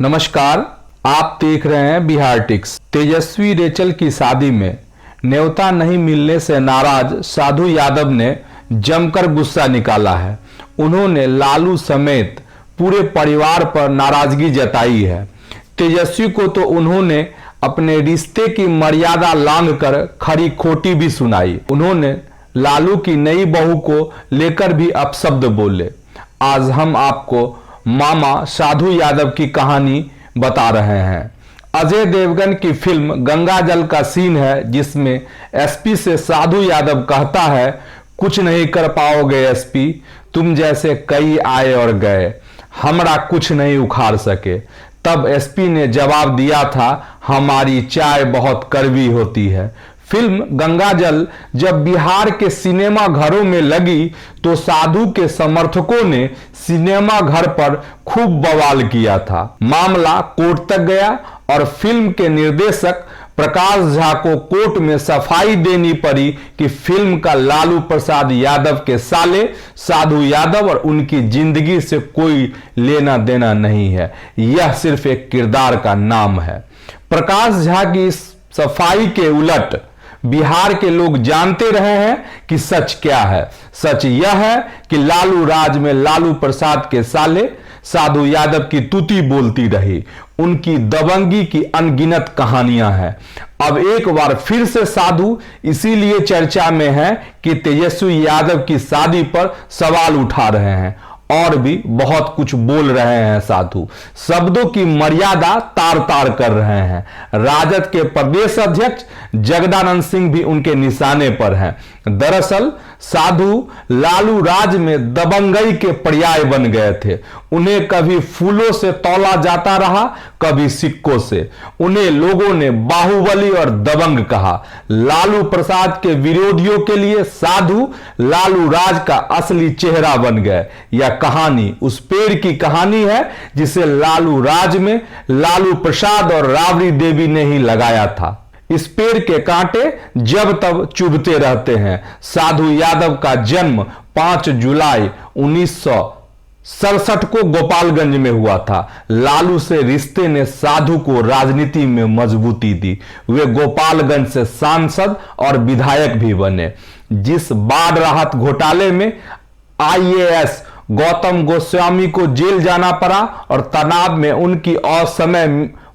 नमस्कार, आप देख रहे हैं बिहार टिक्स। तेजस्वी रेचल की शादी में न्योता नहीं मिलने से नाराज साधु यादव ने जमकर गुस्सा निकाला है। उन्होंने लालू समेत पूरे परिवार पर नाराजगी जताई है। तेजस्वी को तो उन्होंने अपने रिश्ते की मर्यादा लांघकर खरी खोटी भी सुनाई। उन्होंने लालू की नई बहू को लेकर भी अपशब्द बोले। आज हम आपको मामा साधु यादव की कहानी बता रहे हैं। अजय देवगन की फिल्म गंगाजल का सीन है जिसमें एसपी से साधु यादव कहता है, कुछ नहीं कर पाओगे एसपी, तुम जैसे कई आए और गए, हमरा कुछ नहीं उखाड़ सके। तब एसपी ने जवाब दिया था, हमारी चाय बहुत कड़वी होती है। फिल्म गंगाजल जब बिहार के सिनेमा घरों में लगी तो साधु के समर्थकों ने सिनेमा घर पर खूब बवाल किया था। मामला कोर्ट तक गया और फिल्म के निर्देशक प्रकाश झा को कोर्ट में सफाई देनी पड़ी कि फिल्म का लालू प्रसाद यादव के साले साधु यादव और उनकी जिंदगी से कोई लेना देना नहीं है, यह सिर्फ एक किरदार का नाम है। प्रकाश झा की इस सफाई के उलट बिहार के लोग जानते रहे हैं कि सच क्या है। सच यह है कि लालू राज में लालू प्रसाद के साले साधु यादव की तूती बोलती रही। उनकी दबंगी की अनगिनत कहानियां हैं। अब एक बार फिर से साधु इसीलिए चर्चा में है कि तेजस्वी यादव की शादी पर सवाल उठा रहे हैं और भी बहुत कुछ बोल रहे हैं। साधु शब्दों की मर्यादा तार तार कर रहे हैं। राजद के प्रदेश अध्यक्ष जगदानंद सिंह भी उनके निशाने पर हैं। दरअसल साधु लालू राज में दबंगई के पर्याय बन गए थे। उन्हें कभी फूलों से तौला जाता रहा, कभी सिक्कों से। उन्हें लोगों ने बाहुबली और दबंग कहा। लालू प्रसाद के विरोधियों के लिए साधु लालू राज का असली चेहरा बन गए। यह कहानी उस पेड़ की कहानी है जिसे लालू राज में लालू प्रसाद और राबड़ी देवी ने ही लगाया था। इस पेड़ के कांटे जब तब चुभते रहते हैं। साधु यादव का जन्म 5 जुलाई 1967 को गोपालगंज में हुआ था। लालू से रिश्ते ने साधु को राजनीति में मजबूती दी। वे गोपालगंज से सांसद और विधायक भी बने। जिस बाढ़ राहत घोटाले में आईएएस गौतम गोस्वामी को जेल जाना पड़ा और तनाव में उनकी असमय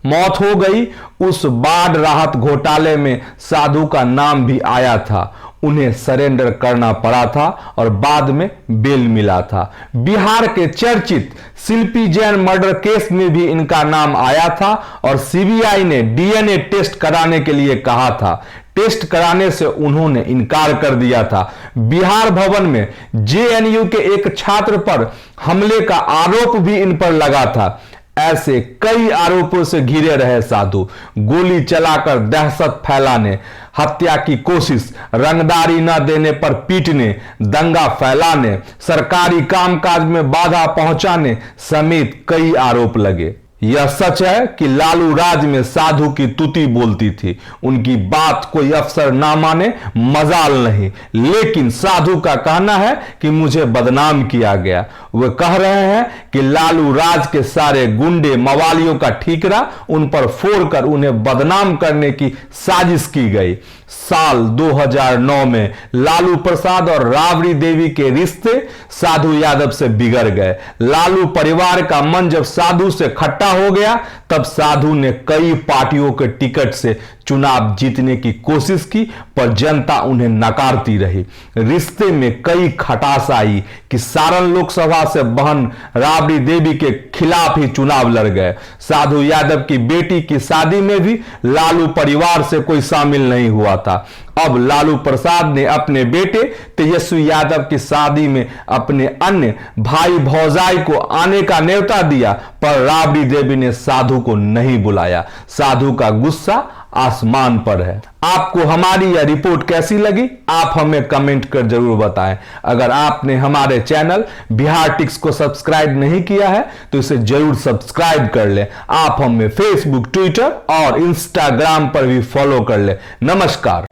मौत हो गई, उस बाढ़ राहत घोटाले में साधु का नाम भी आया था। उन्हें सरेंडर करना पड़ा था और बाद में बेल मिला था। बिहार के चर्चित शिल्पी जैन मर्डर केस में भी इनका नाम आया था और सीबीआई ने डीएनए टेस्ट कराने के लिए कहा था। टेस्ट कराने से उन्होंने इनकार कर दिया था। बिहार भवन में जेएनयू के एक छात्र पर हमले का आरोप भी इन पर लगा था। ऐसे कई आरोपों से घिरे रहे साधु। गोली चलाकर दहशत फैलाने, हत्या की कोशिश, रंगदारी न देने पर पीटने, दंगा फैलाने, सरकारी कामकाज में बाधा पहुंचाने समेत कई आरोप लगे। यह सच है कि लालू राज में साधु की तूती बोलती थी। उनकी बात कोई अफसर ना माने मजाल नहीं, लेकिन साधु का कहना है कि मुझे बदनाम किया गया। वे कह रहे हैं कि लालू राज के सारे गुंडे मवालियों का ठीकरा उन पर फोड़कर उन्हें बदनाम करने की साजिश की गई। साल 2009 में लालू प्रसाद और राबड़ी देवी के रिश्ते साधु यादव से बिगड़ गए। लालू परिवार का मन जब साधु से खट्टा हो गया तब साधु ने कई पार्टियों के टिकट से चुनाव जीतने की कोशिश की, पर जनता उन्हें नकारती रही। रिश्ते में कई खटास आई कि सारण लोकसभा से बहन राबड़ी देवी के खिलाफ ही चुनाव लड़ गए। साधु यादव की बेटी की शादी में भी लालू परिवार से कोई शामिल नहीं हुआ था। अब लालू प्रसाद ने अपने बेटे तेजस्वी यादव की शादी में अपने अन्य भाई भौजाई को आने का न्योता दिया, पर राबड़ी देवी ने साधु को नहीं बुलाया। साधु का गुस्सा आसमान पर है। आपको हमारी यह रिपोर्ट कैसी लगी, आप हमें कमेंट कर जरूर बताएं। अगर आपने हमारे चैनल बिहार टिक्स को सब्सक्राइब नहीं किया है तो इसे जरूर सब्सक्राइब कर लें। आप हमें फेसबुक, ट्विटर और इंस्टाग्राम पर भी फॉलो कर लें। नमस्कार।